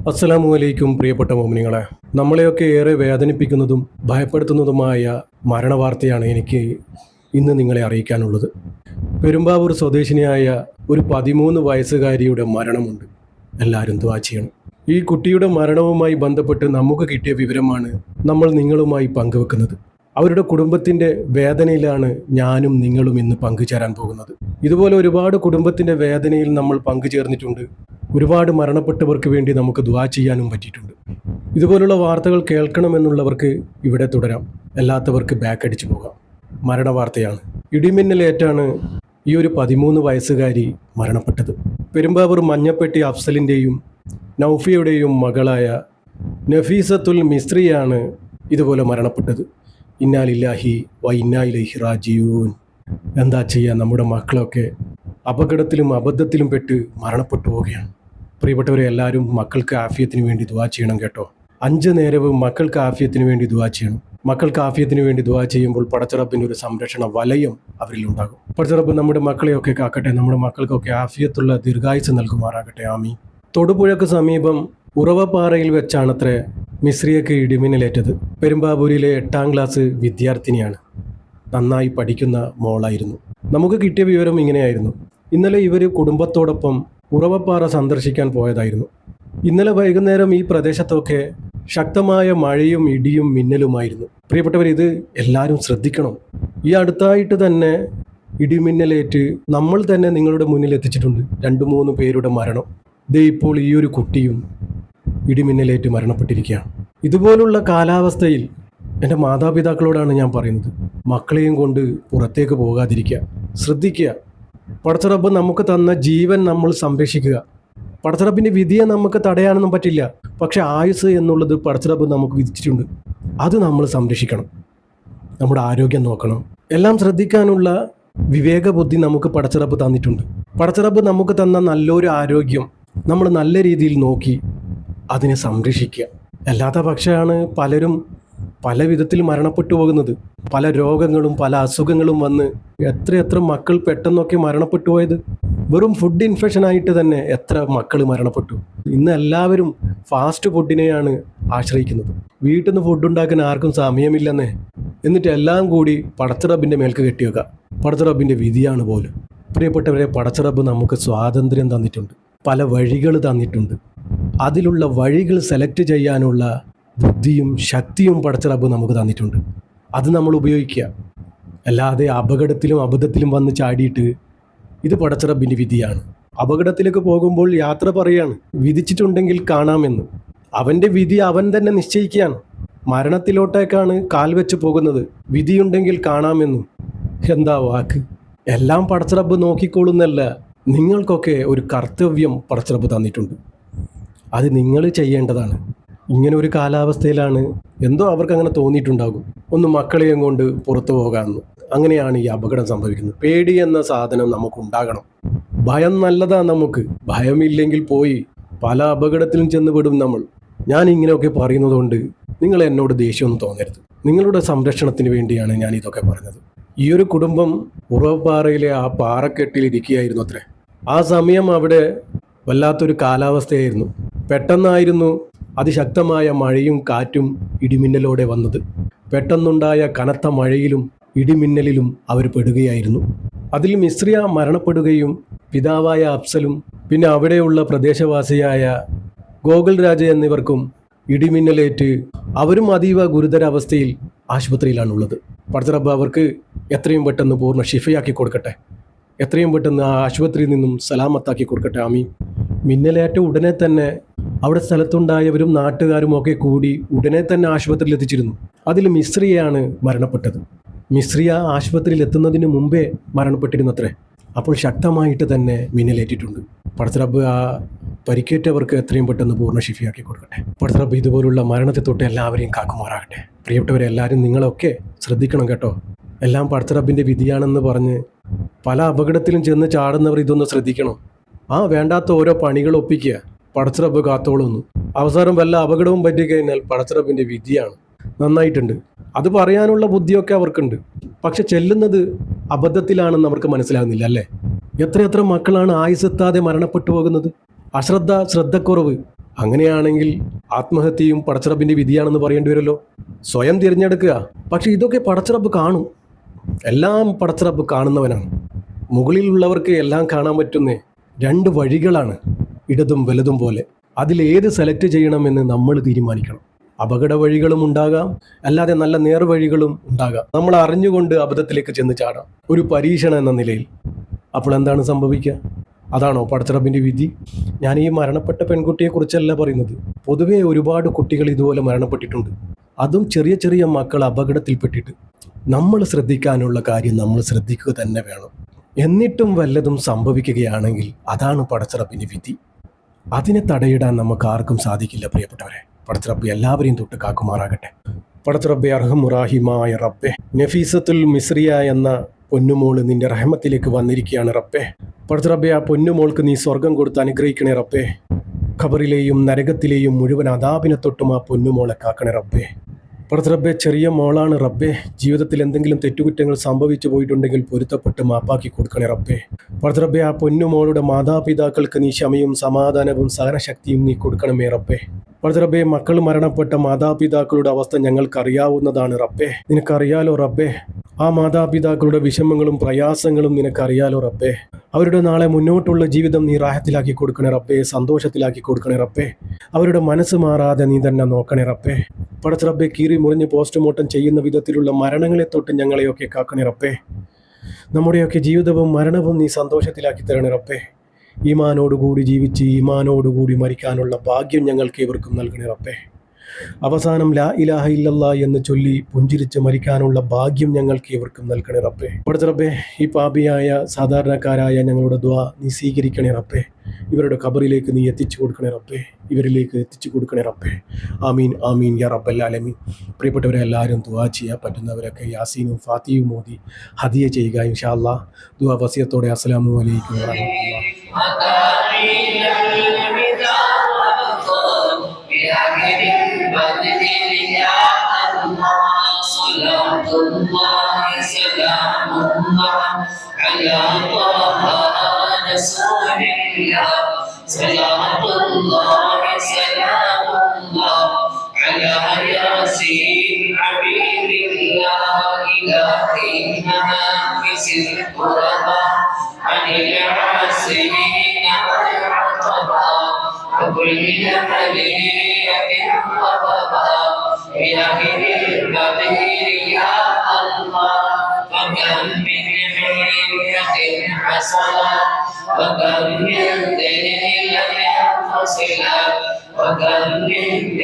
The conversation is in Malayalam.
അസ്സലാമു അലൈക്കും പ്രിയപ്പെട്ട മോമിനിങ്ങളെ. നമ്മളെയൊക്കെ ഏറെ വേദനിപ്പിക്കുന്നതും ഭയപ്പെടുത്തുന്നതുമായ മരണവാർത്തയാണ് എനിക്ക് ഇന്ന് നിങ്ങളെ അറിയിക്കാനുള്ളത്. പെരുമ്പാവൂർ സ്വദേശിനിയായ ഒരു 13 വയസ്സുകാരിയുടെ മരണമുണ്ട്. എല്ലാവരും ദുആ ചെയ്യണം. ഈ കുട്ടിയുടെ മരണവുമായി ബന്ധപ്പെട്ട് നമുക്ക് കിട്ടിയ വിവരമാണ് നമ്മൾ നിങ്ങളുമായി പങ്കുവെക്കുന്നത്. അവരുടെ കുടുംബത്തിൻ്റെ വേദനയിലാണ് ഞാനും നിങ്ങളും ഇന്ന് പങ്കുചേരാൻ പോകുന്നത്. ഇതുപോലെ ഒരുപാട് കുടുംബത്തിൻ്റെ വേദനയിൽ നമ്മൾ പങ്കുചേർന്നിട്ടുണ്ട്. ഒരുപാട് മരണപ്പെട്ടവർക്ക് വേണ്ടി നമുക്ക് ദുആ ചെയ്യാനും പറ്റിയിട്ടുണ്ട്. ഇതുപോലുള്ള വാർത്തകൾ കേൾക്കണമെന്നുള്ളവർക്ക് ഇവിടെ തുടരാം, അല്ലാത്തവർക്ക് ബാക്ക് അടിച്ചു പോകാം. മരണവാർത്തയാണ്. ഇടിമിന്നലേറ്റാണ് ഈ ഒരു 13 വയസ്സുകാരി മരണപ്പെട്ടത്. പെരുമ്പാവൂർ മഞ്ഞപ്പെട്ടി അഫ്സലിൻ്റെയും നൗഫിയുടെയും മകളായ നഫീസത്തുൽ മിസ്രിയാണ് ഇതുപോലെ മരണപ്പെട്ടത്. ഇന്നാ ലില്ലാഹി വ ഇന്നാ ഇലൈഹി റാജിഊൻ. എന്താ ചെയ്യുക, നമ്മുടെ മക്കളൊക്കെ അപകടത്തിലും അബദ്ധത്തിലും പെട്ട് മരണപ്പെട്ടു പോവുകയാണ്. പ്രിയപ്പെട്ടവരെ, എല്ലാവരും മക്കൾക്ക് ആഫിയത്തിന് വേണ്ടി ദുആ ചെയ്യണം കേട്ടോ. 5 നേരവും മക്കൾക്ക് ആഫിയത്തിന് വേണ്ടി ദുആ ചെയ്യണം. മക്കൾക്ക് ആഫിയത്തിന് വേണ്ടി ദുആ ചെയ്യുമ്പോൾ പടച്ചറബിൻ്റെ ഒരു സംരക്ഷണ വലയം അവരിലുണ്ടാകും. പടച്ചറബ് നമ്മുടെ മക്കളെയൊക്കെ കാക്കട്ടെ, നമ്മുടെ മക്കൾക്കൊക്കെ ആഫിയത്തുള്ള ദീർഘായുസ് നൽകുമാറാകട്ടെ. ആമീൻ. തൊടുപുഴയ്ക്ക് സമീപം ഉറവപ്പാറയിൽ വെച്ചാണത്രേ മിസ്രിയക്ക് ഇടിമിന്നലേറ്റത്. പെരുമ്പാവൂരിലെ 8ാം ക്ലാസ് വിദ്യാർത്ഥിനിയാണ്. നന്നായി പഠിക്കുന്ന മോളായിരുന്നു. നമുക്ക് കിട്ടിയ വിവരം ഇങ്ങനെയായിരുന്നു. ഇന്നലെ ഇവർ കുടുംബത്തോടൊപ്പം ഉറവപ്പാറ സന്ദർശിക്കാൻ പോയതായിരുന്നു. ഇന്നലെ വൈകുന്നേരം ഈ പ്രദേശത്തൊക്കെ ശക്തമായ മഴയും ഇടിയും മിന്നലുമായിരുന്നു. പ്രിയപ്പെട്ടവർ, ഇത് എല്ലാവരും ശ്രദ്ധിക്കണം. ഈ അടുത്തായിട്ട് തന്നെ ഇടിമിന്നലേറ്റ് നമ്മൾ തന്നെ നിങ്ങളുടെ മുന്നിൽ എത്തിച്ചിട്ടുണ്ട് 2-3 പേരുടെ മരണം. ദേ ഇപ്പോൾ ഈ ഒരു കുട്ടിയും ഇടിമിന്നലേറ്റ് മരണപ്പെട്ടിരിക്കുകയാണ്. ഇതുപോലുള്ള കാലാവസ്ഥയിൽ എൻ്റെ മാതാപിതാക്കളോടാണ് ഞാൻ പറയുന്നത്, മക്കളെയും കൊണ്ട് പുറത്തേക്ക് പോകാതിരിക്കുക, ശ്രദ്ധിക്കുക. പടച്ചറബ് നമുക്ക് തന്ന ജീവൻ നമ്മൾ സംരക്ഷിക്കുക. പടച്ചറബിൻ്റെ വിധിയെ നമുക്ക് തടയാനൊന്നും പറ്റില്ല. പക്ഷെ ആയുസ് എന്നുള്ളത് പടച്ചറബ് നമുക്ക് വിധിച്ചിട്ടുണ്ട്. അത് നമ്മൾ സംരക്ഷിക്കണം. നമ്മുടെ ആരോഗ്യം നോക്കണം. എല്ലാം ശ്രദ്ധിക്കാനുള്ള വിവേക ബുദ്ധി നമുക്ക് പടച്ചറബ് തന്നിട്ടുണ്ട്. പടച്ചറബ് നമുക്ക് തന്ന നല്ലൊരു ആരോഗ്യം നമ്മൾ നല്ല രീതിയിൽ നോക്കി അതിനെ സംരക്ഷിക്കുക. അല്ലാത്ത പക്ഷമാണ് പലരും പല വിധത്തിൽ മരണപ്പെട്ടു പോകുന്നത്. പല രോഗങ്ങളും പല അസുഖങ്ങളും വന്ന് എത്ര മക്കൾ പെട്ടെന്നൊക്കെ മരണപ്പെട്ടു പോയത്. വെറും ഫുഡ് ഇൻഫെക്ഷനായിട്ട് തന്നെ എത്ര മക്കൾ മരണപ്പെട്ടു. ഇന്ന് എല്ലാവരും ഫാസ്റ്റ് ഫുഡിനെയാണ് ആശ്രയിക്കുന്നത്. വീട്ടിൽ നിന്ന് ഫുഡ് ഉണ്ടാക്കാൻ ആർക്കും സമയമില്ലെന്നേ. എന്നിട്ട് എല്ലാം കൂടി പടച്ചറബിൻ്റെ മേൽക്ക് കെട്ടിവെക്കുക. പടച്ചറബിൻ്റെ വിധിയാണ് പോലും. പ്രിയപ്പെട്ടവരെ, പടച്ചറബ് നമുക്ക് സ്വാതന്ത്ര്യം തന്നിട്ടുണ്ട്. പല വഴികൾ തന്നിട്ടുണ്ട്. അതിലുള്ള വഴികൾ സെലക്ട് ചെയ്യാനുള്ള ബുദ്ധിയും ശക്തിയും പടച്ചറബ് നമുക്ക് തന്നിട്ടുണ്ട്. അത് നമ്മൾ ഉപയോഗിക്കുക. അല്ലാതെ അപകടത്തിലും അബദ്ധത്തിലും വന്ന് ചാടിയിട്ട് ഇത് പടച്ചറബിൻ്റെ വിധിയാണ്. അപകടത്തിലേക്ക് പോകുമ്പോൾ യാത്ര പറയാണ്, വിധിച്ചിട്ടുണ്ടെങ്കിൽ കാണാമെന്ന്. അവൻ്റെ വിധി അവൻ തന്നെ നിശ്ചയിക്കുകയാണ്. മരണത്തിലോട്ടേക്കാണ് കാൽ വെച്ച് പോകുന്നത്. വിധിയുണ്ടെങ്കിൽ കാണാമെന്നും. എന്താ വാക്ക്! എല്ലാം പടച്ചറബ് നോക്കിക്കോളുന്നല്ല. നിങ്ങൾക്കൊക്കെ ഒരു കർത്തവ്യം പടച്ചറബ് തന്നിട്ടുണ്ട്. അത് നിങ്ങൾ ചെയ്യേണ്ടതാണ്. ഇങ്ങനെ ഒരു കാലാവസ്ഥയിലാണ് എന്തോ അവർക്ക് അങ്ങനെ തോന്നിയിട്ടുണ്ടാകും, ഒന്ന് മക്കളെയും കൊണ്ട് പുറത്തു പോകാമെന്ന്. അങ്ങനെയാണ് ഈ അപകടം സംഭവിക്കുന്നത്. പേടി എന്ന സാധനം നമുക്കുണ്ടാകണം. ഭയം നല്ലതാണ് നമുക്ക്. ഭയമില്ലെങ്കിൽ പോയി പല അപകടത്തിലും ചെന്നുപെടും നമ്മൾ. ഞാൻ ഇങ്ങനെയൊക്കെ പറയുന്നതുകൊണ്ട് നിങ്ങൾ എന്നോട് ദേഷ്യമൊന്നും തോന്നരുത്. നിങ്ങളുടെ സംരക്ഷണത്തിന് വേണ്ടിയാണ് ഞാൻ ഇതൊക്കെ പറഞ്ഞത്. ഈ ഒരു കുടുംബം ഉറവപ്പാറയിലെ ആ പാറക്കെട്ടിൽ ഇരിക്കുകയായിരുന്നു അത്രേ. ആ സമയം അവിടെ വല്ലാത്തൊരു കാലാവസ്ഥയായിരുന്നു. പെട്ടെന്നായിരുന്നു അതിശക്തമായ മഴയും കാറ്റും ഇടിമിന്നലോടെ വന്നത്. പെട്ടെന്നുണ്ടായ കനത്ത മഴയിലും ഇടിമിന്നലിലും അവർ പെടുകയായിരുന്നു. അതിൽ മിസ്രിയ മരണപ്പെടുകയും പിതാവായ അഫ്സലും പിന്നെ അവിടെയുള്ള പ്രദേശവാസിയായ ഗോകുൽ രാജ എന്നിവർക്കും ഇടിമിന്നലേറ്റ് അവരും അതീവ ഗുരുതരാവസ്ഥയിൽ ആശുപത്രിയിലാണുള്ളത്. പടച്ചറബ് അവർക്ക് എത്രയും പെട്ടെന്ന് പൂർണ്ണ ഷിഫയാക്കി കൊടുക്കട്ടെ. എത്രയും പെട്ടെന്ന് ആ ആശുപത്രിയിൽ നിന്നും സലാമത്താക്കി കൊടുക്കട്ടെ. ആമീൻ. മിന്നലേറ്റ ഉടനെ തന്നെ അവിടെ സ്ഥലത്തുണ്ടായവരും നാട്ടുകാരും ഒക്കെ കൂടി ഉടനെ തന്നെ ആശുപത്രിയിൽ എത്തിച്ചിരുന്നു. അതിൽ മിസ്രിയയാണ് മരണപ്പെട്ടത്. മിസ്രിയ ആശുപത്രിയിൽ എത്തുന്നതിന് മുമ്പേ മരണപ്പെട്ടിരുന്നത്രേ. അപ്പോൾ ശക്തമായിട്ട് തന്നെ മിന്നലേറ്റിട്ടുണ്ട്. പടച്ചറബ് ആ പരിക്കേറ്റവർക്ക് എത്രയും പെട്ടെന്ന് പൂർണ്ണ ഷിഫയാക്കി കൊടുക്കട്ടെ. പടച്ചറബ് ഇതുപോലുള്ള മരണത്തെ തൊട്ട് എല്ലാവരെയും കാക്കുമാറാകട്ടെ. പ്രിയപ്പെട്ടവരെ, എല്ലാവരും നിങ്ങളൊക്കെ ശ്രദ്ധിക്കണം കേട്ടോ. എല്ലാം പടച്ചറബിൻ്റെ വിധിയാണെന്ന് പറഞ്ഞ് പല അപകടത്തിലും ചെന്ന് ചാടുന്നവർ ഇതൊന്ന് ശ്രദ്ധിക്കണം. വേണ്ടാത്ത ഓരോ പണികൾ ഒപ്പിക്കുക, പടച്ചറബ് കാത്തോളൊന്നു. അവസാനം വല്ല അപകടവും പറ്റിക്കഴിഞ്ഞാൽ പടച്ചറബിൻ്റെ വിധിയാണ്. നന്നായിട്ടുണ്ട്. അത് പറയാനുള്ള ബുദ്ധിയൊക്കെ അവർക്കുണ്ട്. പക്ഷെ ചെല്ലുന്നത് അബദ്ധത്തിലാണെന്ന് അവർക്ക് മനസ്സിലാകുന്നില്ല അല്ലേ? എത്രയെത്ര മക്കളാണ് ആയുസെത്താതെ മരണപ്പെട്ടു പോകുന്നത്. ശ്രദ്ധക്കുറവ്. അങ്ങനെയാണെങ്കിൽ ആത്മഹത്യയും പടച്ചിറപ്പിൻ്റെ വിധിയാണെന്ന് പറയേണ്ടി വരുമല്ലോ. സ്വയം തിരഞ്ഞെടുക്കുക. പക്ഷെ ഇതൊക്കെ പടച്ചിറപ്പ് കാണും. എല്ലാം പടച്ചിറപ്പ് കാണുന്നവനാണ്. മുകളിലുള്ളവർക്ക് എല്ലാം കാണാൻ പറ്റുന്ന രണ്ട് വഴികളാണ്, ഇടതും വലതും പോലെ. അതിലേത് സെലക്ട് ചെയ്യണമെന്ന് നമ്മൾ തീരുമാനിക്കണം. അപകട വഴികളും ഉണ്ടാകാം, അല്ലാതെ നല്ല നേർവഴികളും ഉണ്ടാകാം. നമ്മൾ അറിഞ്ഞുകൊണ്ട് അബദ്ധത്തിലേക്ക് ചെന്ന് ചാടാം, ഒരു പരീക്ഷണം എന്ന നിലയിൽ. അപ്പോൾ എന്താണ് സംഭവിക്കുക? അതാണോ പടച്ചിറപ്പിൻ്റെ വിധി? ഞാൻ ഈ മരണപ്പെട്ട പെൺകുട്ടിയെക്കുറിച്ചല്ല പറയുന്നത്. പൊതുവേ ഒരുപാട് കുട്ടികൾ ഇതുപോലെ മരണപ്പെട്ടിട്ടുണ്ട്. അതും ചെറിയ ചെറിയ മക്കൾ അപകടത്തിൽപ്പെട്ടിട്ട്. നമ്മൾ ശ്രദ്ധിക്കാനുള്ള കാര്യം നമ്മൾ ശ്രദ്ധിക്കുക തന്നെ വേണം. എന്നിട്ടും വല്ലതും സംഭവിക്കുകയാണെങ്കിൽ അതാണ് പടച്ചിറപ്പിൻ്റെ വിധി. അതിനെ തടയിടാൻ നമുക്ക് ആർക്കും സാധിക്കില്ല പ്രിയപ്പെട്ടവരെ. പടച്ചിറപ്പ് എല്ലാവരെയും തൊട്ട് കാക്കുമാറാകട്ടെ. പടച്ചിറബ്ബെ അർഹമുറാഹിമായ റബ്ബെ, നഫീസത്തുൽ മിസ്രിയ എന്ന പൊന്നുമോള് നിന്റെ റഹ്മത്തിലേക്ക് വന്നിരിക്കുകയാണ് റബ്ബെ. പടച്ചിറബ്ബെ, ആ പൊന്നുമോൾക്ക് നീ സ്വർഗം കൊടുത്ത് അനുഗ്രഹിക്കണേ റബ്ബെ. ഖബറിലെയും നരകത്തിലെയും മുഴുവൻ അദാബിനെ തൊട്ടും ആ പൊന്നുമോളെ കാക്കണേ റബ്ബെ. പടച്ചിറബ്ബെ, ചെറിയ മോളാണ് റബ്ബെ. ജീവിതത്തിൽ എന്തെങ്കിലും തെറ്റുകുറ്റങ്ങൾ സംഭവിച്ചു പോയിട്ടുണ്ടെങ്കിൽ പൊരുത്തപ്പെട്ട് മാപ്പാക്കി കൊടുക്കണേ റബ്ബെ. പടച്ചിറബ്ബെ, ആ പൊന്നുമോളുടെ മാതാപിതാക്കൾക്ക് നീ ക്ഷമയും സമാധാനവും സഹനശക്തിയും നീ കൊടുക്കണമേ റബ്ബെ. പടച്ചിറബ്ബെ, മക്കൾ മരണപ്പെട്ട മാതാപിതാക്കളുടെ അവസ്ഥ ഞങ്ങൾക്കറിയാവുന്നതാണ് റബ്ബെ. നിനക്കറിയാലോ റബ്ബെ. ആ മാതാപിതാക്കളുടെ വിഷമങ്ങളും പ്രയാസങ്ങളും നിനക്കറിയാലോ റബ്ബെ. അവരുടെ നാളെ മുന്നോട്ടുള്ള ജീവിതം നീ റാഹത്തിലാക്കി കൊടുക്കണേ റബ്ബെ, സന്തോഷത്തിലാക്കി കൊടുക്കണേ റബ്ബെ. അവരുടെ മനസ്സ് മാറാതെ നീ തന്നെ നോക്കണേ റബ്ബെ. പടച്ചിറബ്ബെ, കീറി മുറിഞ്ഞ് പോസ്റ്റ്മോർട്ടം ചെയ്യുന്ന വിധത്തിലുള്ള മരണങ്ങളെ തൊട്ട് ഞങ്ങളെയൊക്കെ കാക്കണേ റബ്ബെ. നമ്മുടെയൊക്കെ ജീവിതവും മരണവും നീ സന്തോഷത്തിലാക്കി തരണേ റബ്ബെ. ഈമാനോടുകൂടി ജീവിച്ച് ഈമാനോടുകൂടി മരിക്കാനുള്ള ഭാഗ്യം ഞങ്ങൾക്ക് ഇവർക്കും നൽകണേ റബ്ബെ. അവസാനം ലാ ഇലാഹ ഇല്ലല്ലാ എന്ന് ചൊല്ലി പുഞ്ചിരിച്ച് മരിക്കാനുള്ള ഭാഗ്യം ഞങ്ങൾക്ക് ഇവർക്കും നൽകണേ റബ്ബെ. പടച്ച റബ്ബെ, ഈ പാപിയായ സാധാരണക്കാരായ ഞങ്ങളുടെ ദുആ നീ സ്വീകരിക്കണേ റബ്ബെ. ഇവരുടെ ഖബറിലേക്ക് നീ എത്തിച്ചു കൊടുക്കണേ റബ്ബെ. ഇവരിലേക്ക് എത്തിച്ചു കൊടുക്കണേ റബ്ബെ. ആമീൻ ആമീൻ യാ റബ്ബൽ ആലമീൻ. പ്രിയപ്പെട്ടവരെ എല്ലാവരും ദുആ ചെയ്യാൻ പറ്റുന്നവരൊക്കെ യാസീനും ഫാത്തിയും മോദി ഹദിയ ചെയ്യുക ഇൻഷാ അല്ലാഹ്. ദുആ വസിയത്തോടെ അസ്സലാമു അലൈക്കും വറഹ്മത്തുള്ളാഹി. صلاة الله سلام الله على طه رسول الله. صلاة الله سلام الله على ياسين حبيب الله. إلهي نافس القربى عن العاسرين والعقبى وكل مليء وبابا. إلهي البديع يا الله. فكم من حلية حصلا وكم من دين لم ينفصلا وكم من